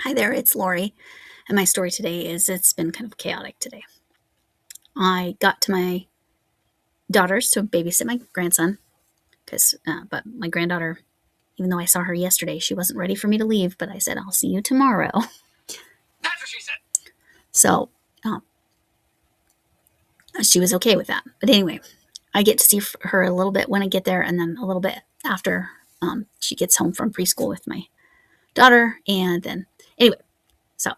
Hi there, it's Lori, and my story today is it's been kind of chaotic today. I got to my daughter's to babysit my grandson, but my granddaughter, even though I saw her yesterday, she wasn't ready for me to leave, but I said, I'll see you tomorrow. That's what she said. So she was okay with that. But anyway, I get to see her a little bit when I get there, and then a little bit after she gets home from preschool with my daughter. And then, anyway, so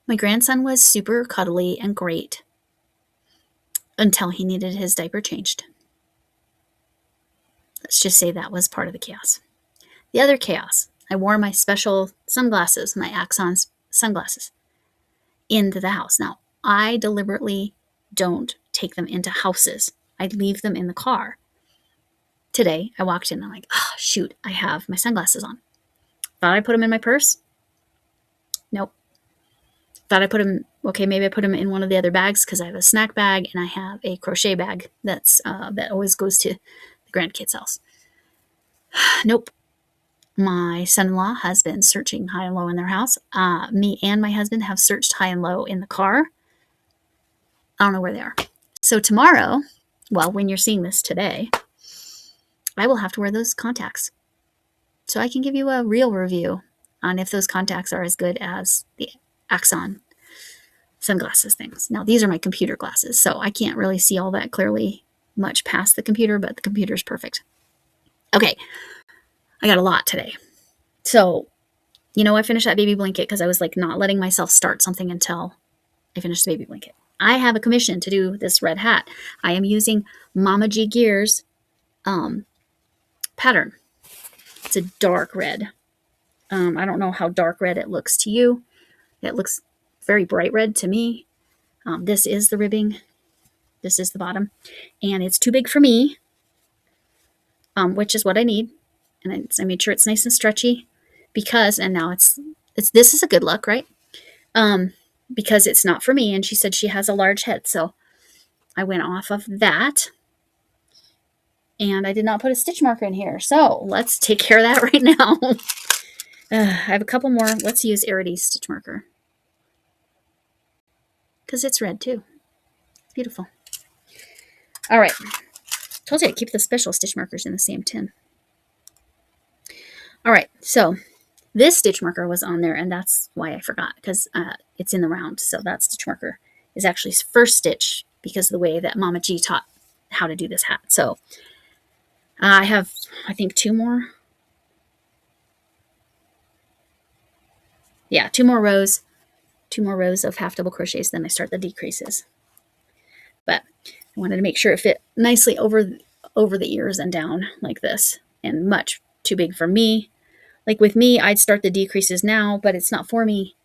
my grandson was super cuddly and great until he needed his diaper changed. Let's just say that was part of the chaos. The other chaos, I wore my special sunglasses, my Axon sunglasses, into the house. Now, I deliberately don't take them into houses. I leave them in the car. Today, I walked in and I'm like, oh, shoot, I have my sunglasses on. Thought I put them in my purse? Nope. Thought I put them, okay, maybe I put them in one of the other bags because I have a snack bag and I have a crochet bag that always goes to the grandkids' house. Nope. My son-in-law has been searching high and low in their house. Me and my husband have searched high and low in the car. I don't know where they are. So tomorrow, well, when you're seeing this today, I will have to wear those contacts. So I can give you a real review on if those contacts are as good as the Axon sunglasses things. Now, these are my computer glasses, so I can't really see all that clearly much past the computer, but the computer's perfect. Okay, I got a lot today. So, I finished that baby blanket because I was like not letting myself start something until I finished the baby blanket. I have a commission to do this red hat. I am using Mama G Gear's pattern. It's a dark red. I don't know how dark red it looks to you. It looks very bright red to me. This is the ribbing. This is the bottom. And it's too big for me, which is what I need. And I made sure it's nice and stretchy because, and now it's this is a good look, right? Because it's not for me. And she said she has a large head. So I went off of that. And I did not put a stitch marker in here. So let's take care of that right now. I have a couple more. Let's use Aridy's stitch marker. Because it's red too. It's beautiful. All right. Told you I'd keep the special stitch markers in the same tin. All right. So this stitch marker was on there, and that's why I forgot, because it's in the round. So that stitch marker is actually first stitch because of the way that Mama G taught how to do this hat. So I have, I think, two more. Yeah, two more rows of half double crochets. Then I start the decreases. But I wanted to make sure it fit nicely over the ears and down like this, and much too big for me. Like with me, I'd start the decreases now, but it's not for me.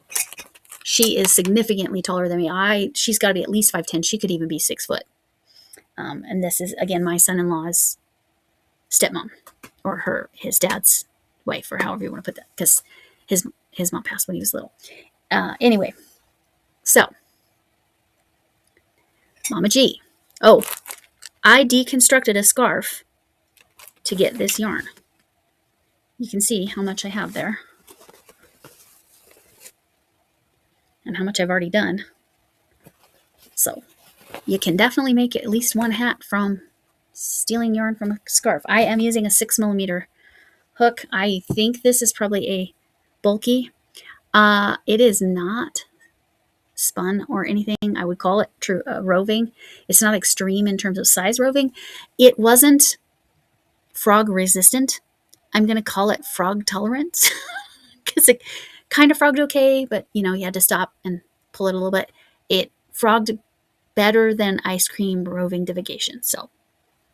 She is significantly taller than me. She's got to be at least 5'10". She could even be 6 foot. And this is, again, my son-in-law's stepmom, or his dad's wife, or however you want to put that, because his mom passed when he was little. Anyway, so Mama G. Oh, I deconstructed a scarf to get this yarn. You can see how much I have there and how much I've already done. So you can definitely make at least one hat from stealing yarn from a scarf. I am using a 6mm hook. I think this is probably a bulky. It is not spun or anything. I would call it true roving. It's not extreme in terms of size roving. It wasn't frog resistant. I'm going to call it frog tolerant because it kind of frogged okay, but you had to stop and pull it a little bit. It frogged better than ice cream roving divigation. So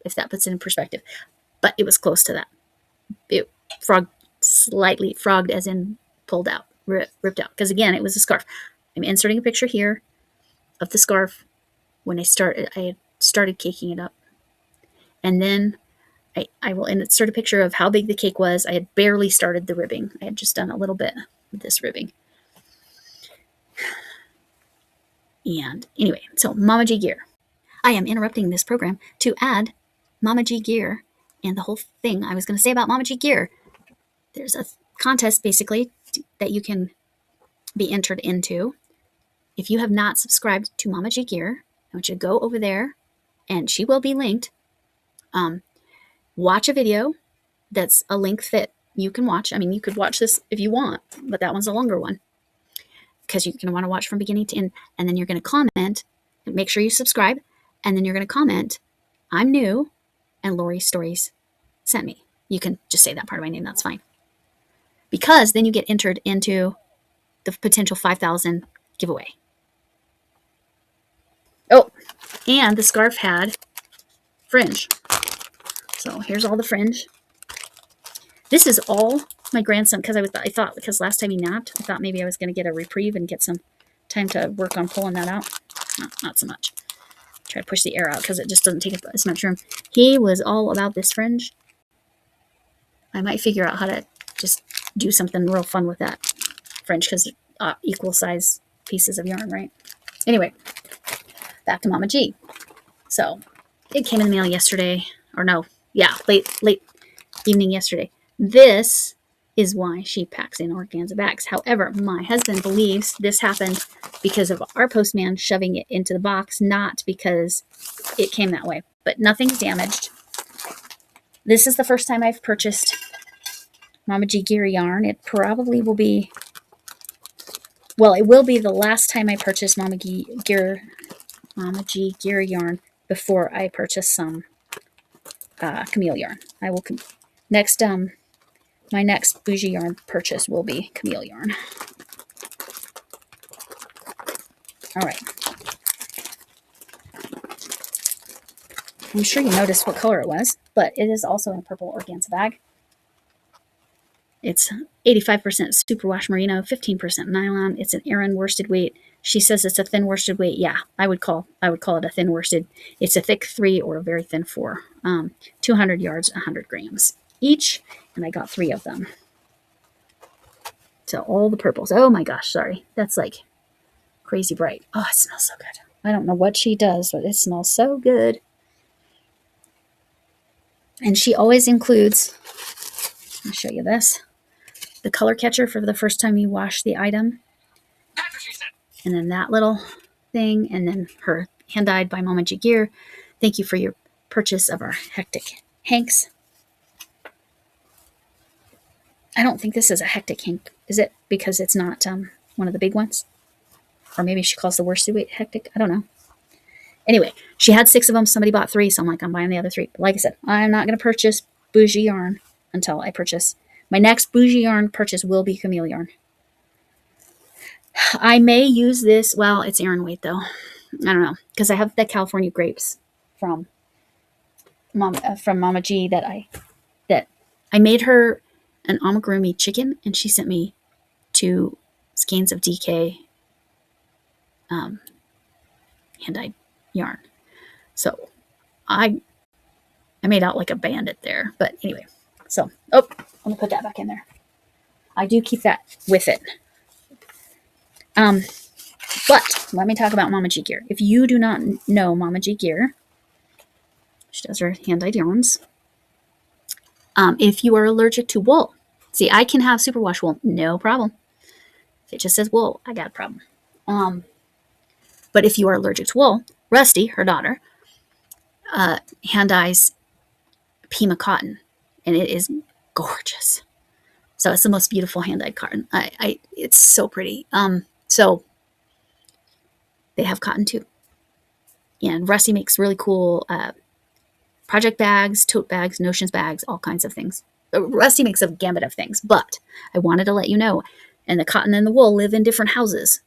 if that puts it in perspective, but it was close to that. It slightly frogged as in pulled out, ripped out. Because again, it was a scarf. I'm inserting a picture here of the scarf. When I had started caking it up. And then I will insert a picture of how big the cake was. I had barely started the ribbing. I had just done a little bit with this ribbing. And anyway, so Mama G Gear. I am interrupting this program to add Mama G Gear and the whole thing I was going to say about Mama G Gear. There's a contest basically that you can be entered into. If you have not subscribed to Mama G Gear, I want you to go over there, and she will be linked. Watch a video that's a link that you can watch. I mean, you could watch this if you want, but that one's a longer one because you're going to want to watch from beginning to end. And then you're going to comment, and make sure you subscribe, and then you're going to comment, "I'm new, and Lori Stories sent me." You can just say that part of my name. That's fine. Because then you get entered into the potential 5,000 giveaway. Oh, and the scarf had fringe. So here's all the fringe. This is all my grandson, because I thought because last time he napped, I thought maybe I was going to get a reprieve and get some time to work on pulling that out. Not so much. Try to push the air out because it just doesn't take as much room. He was all about this fringe. I might figure out how to just do something real fun with that fringe because equal size pieces of yarn, right? Anyway, back to Mama G. So it came in the mail yesterday, or no, yeah, late evening yesterday. This is why she packs in organza bags. However, my husband believes this happened because of our postman shoving it into the box, not because it came that way. But nothing's damaged. This is the first time I've purchased Mama G Gear yarn. It probably will be, well, it will be the last time I purchase Mama G Gear yarn before I purchase some Camille yarn. I will my next bougie yarn purchase will be Camille yarn. All right. I'm sure you noticed what color it was, but it is also in a purple organza bag. It's 85% superwash merino, 15% nylon. It's an Aran worsted weight. She says it's a thin worsted weight. Yeah, I would call it a thin worsted. It's a thick 3 or a very thin 4. 200 yards, 100 grams each, and I got 3 of them. So all the purples. Oh my gosh, sorry. That's like crazy bright. Oh, it smells so good. I don't know what she does, but it smells so good. And she always includes, I'll show you this, the color catcher for the first time you wash the item. That's what she said. And then that little thing, and then her hand-dyed by Mama G Gear. Thank you for your purchase of our hectic hanks. I don't think this is a hectic hank, is it? Because it's not one of the big ones. Or maybe she calls the worsted weight hectic. I don't know. Anyway, she had 6 of them. Somebody bought 3, so I'm like, I'm buying the other 3. But like I said, I'm not going to purchase bougie yarn until I purchase. My next bougie yarn purchase will be Camille yarn. I may use this. Well, it's Aran weight though. I don't know, because I have the California grapes from Mama G that I made her an amigurumi chicken, and she sent me 2 skeins of DK hand-dyed yarn. So I made out like a bandit there, but anyway. So I'm gonna put that back in there. I do keep that with it. But let me talk about Mama G Gear. If you do not know Mama G Gear, she does her hand-dyed yarns. If you are allergic to wool, see, I can have superwash wool, no problem. If it just says wool, I got a problem. But if you are allergic to wool, Rusty, her daughter, hand-dyes Pima cotton, and it is gorgeous. So it's the most beautiful hand-dyed cotton. It's so pretty. So they have cotton too. And Rusty makes really cool project bags, tote bags, notions bags, all kinds of things. Rusty makes a gambit of things, but I wanted to let you know. And the cotton and the wool live in different houses.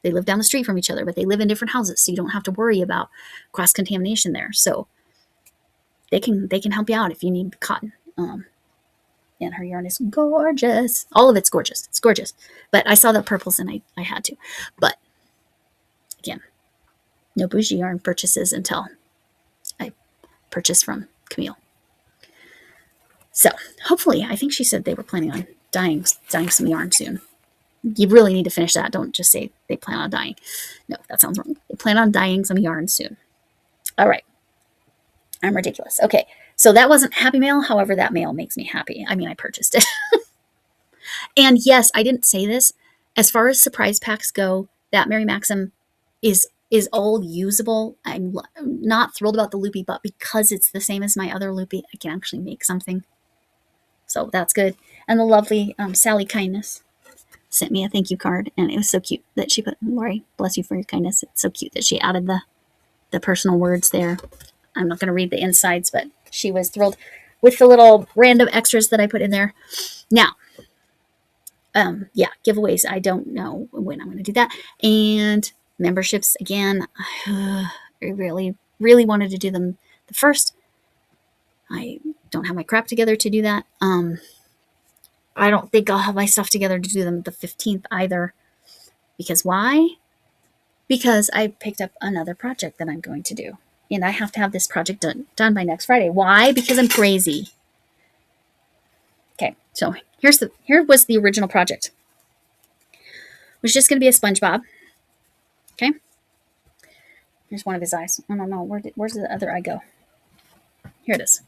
They live down the street from each other, but they live in different houses, so you don't have to worry about cross-contamination there. So they can help you out if you need cotton. And her yarn is gorgeous. All of it's gorgeous. It's gorgeous. But I saw the purples and I had to. But again, no bougie yarn purchases until I purchase from Camille. So hopefully, I think she said they were planning on dyeing some yarn soon. You really need to finish that. Don't just say they plan on dyeing. No, that sounds wrong. They plan on dyeing some yarn soon. All right. I'm ridiculous. Okay. So that wasn't happy mail. However, that mail makes me happy. I mean, I purchased it. And yes, I didn't say this, As far as surprise packs go, that Mary Maxim is all usable. I'm not thrilled about the loopy, but because it's the same as my other loopy, I can actually make something. So that's good. And the lovely Sally Kindness sent me a thank you card, and it was so cute that she put, Lori, bless you for your kindness. It's so cute that she added the personal words there. I'm not going to read the insides, but she was thrilled with the little random extras that I put in there. Now, yeah, giveaways. I don't know when I'm going to do that. And memberships, again, I really, really wanted to do them the first. I don't have my crap together to do that. I don't think I'll have my stuff together to do them the 15th either. Because why? Because I picked up another project that I'm going to do. And I have to have this project done by next Friday. Why? Because I'm crazy. Okay, so here was the original project. It was just going to be a SpongeBob. Okay. Here's one of his eyes. I don't know. Where's the other eye go? Here it is.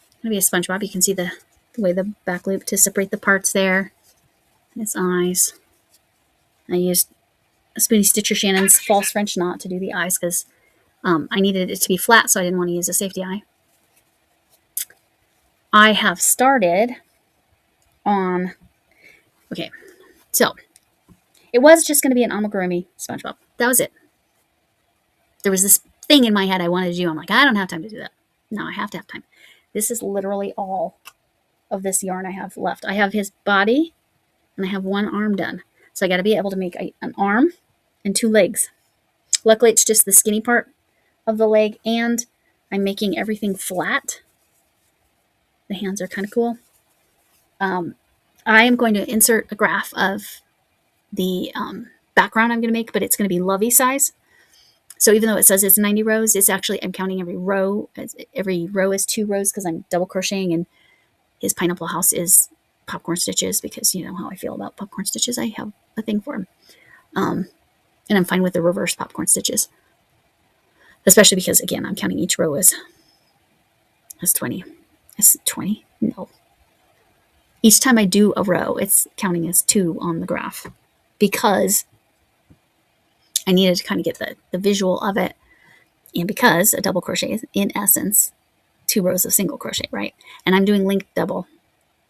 It's going to be a SpongeBob. You can see the way the back loop to separate the parts there. His eyes. I used a Spoony Stitcher Shannon's false French knot to do the eyes because I needed it to be flat, so I didn't want to use a safety eye. I have started on, okay, so it was just going to be an amigurumi SpongeBob. That was it. There was this thing in my head I wanted to do. I'm like, I don't have time to do that. No, I have to have time. This is literally all of this yarn I have left. I have his body, and I have one arm done. So I got to be able to make an arm and 2 legs. Luckily, it's just the skinny part of the leg, and I'm making everything flat. The hands are kind of cool. I am going to insert a graph of the background I'm going to make, but it's going to be lovey size. So even though it says it's 90 rows, it's actually, I'm counting every row. Every row is 2 rows because I'm double crocheting, and his pineapple house is popcorn stitches because you know how I feel about popcorn stitches. I have a thing for him. And I'm fine with the reverse popcorn stitches, especially because, again, I'm counting each row as 20. It's 20? No. Each time I do a row, it's counting as 2 on the graph because I needed to kind of get the visual of it. And because a double crochet is, in essence, 2 rows of single crochet, right? And I'm doing linked double.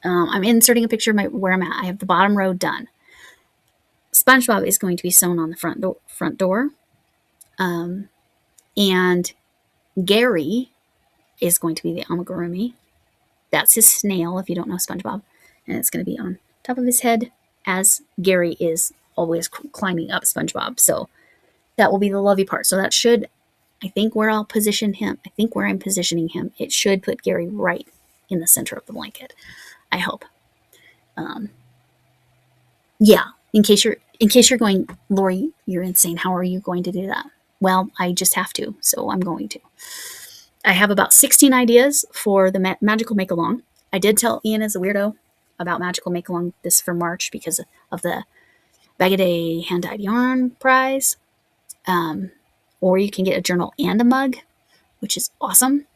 I'm inserting a picture of where I'm at. I have the bottom row done. SpongeBob is going to be sewn on the front door. And Gary is going to be the amigurumi. That's his snail, if you don't know SpongeBob. And it's going to be on top of his head as Gary is always climbing up SpongeBob. So that will be the lovey part. So that should, I think where I'll position him, I think where I'm positioning him, it should put Gary right in the center of the blanket. I hope. Yeah, in case you're going, Lori, you're insane. How are you going to do that? Well, I just have to, so I'm going to. I have about 16 ideas for the Magical Make-Along. I did tell Ian as a weirdo about Magical Make-Along this for March because of the Bag-A-Day hand-dyed yarn prize. Or you can get a journal and a mug, which is awesome.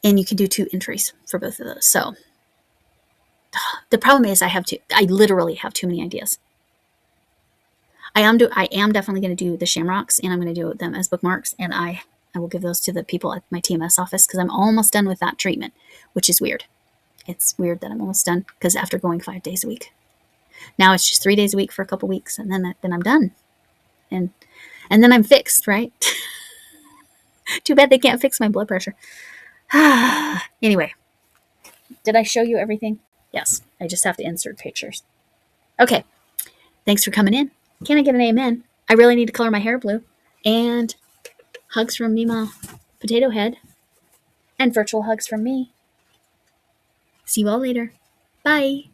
And you can do 2 entries for both of those. So the problem is I literally have too many ideas. I am definitely going to do the shamrocks, and I'm going to do them as bookmarks, and I will give those to the people at my TMS office because I'm almost done with that treatment, which is weird. It's weird that I'm almost done because after going 5 days a week, now it's just 3 days a week for a couple weeks, and then I'm done, and then I'm fixed, right? Too bad they can't fix my blood pressure. Anyway, did I show you everything? Yes, I just have to insert pictures. Okay, thanks for coming in. Can I get an amen? I really need to color my hair blue. And hugs from Mima Potato Head. And virtual hugs from me. See you all later. Bye.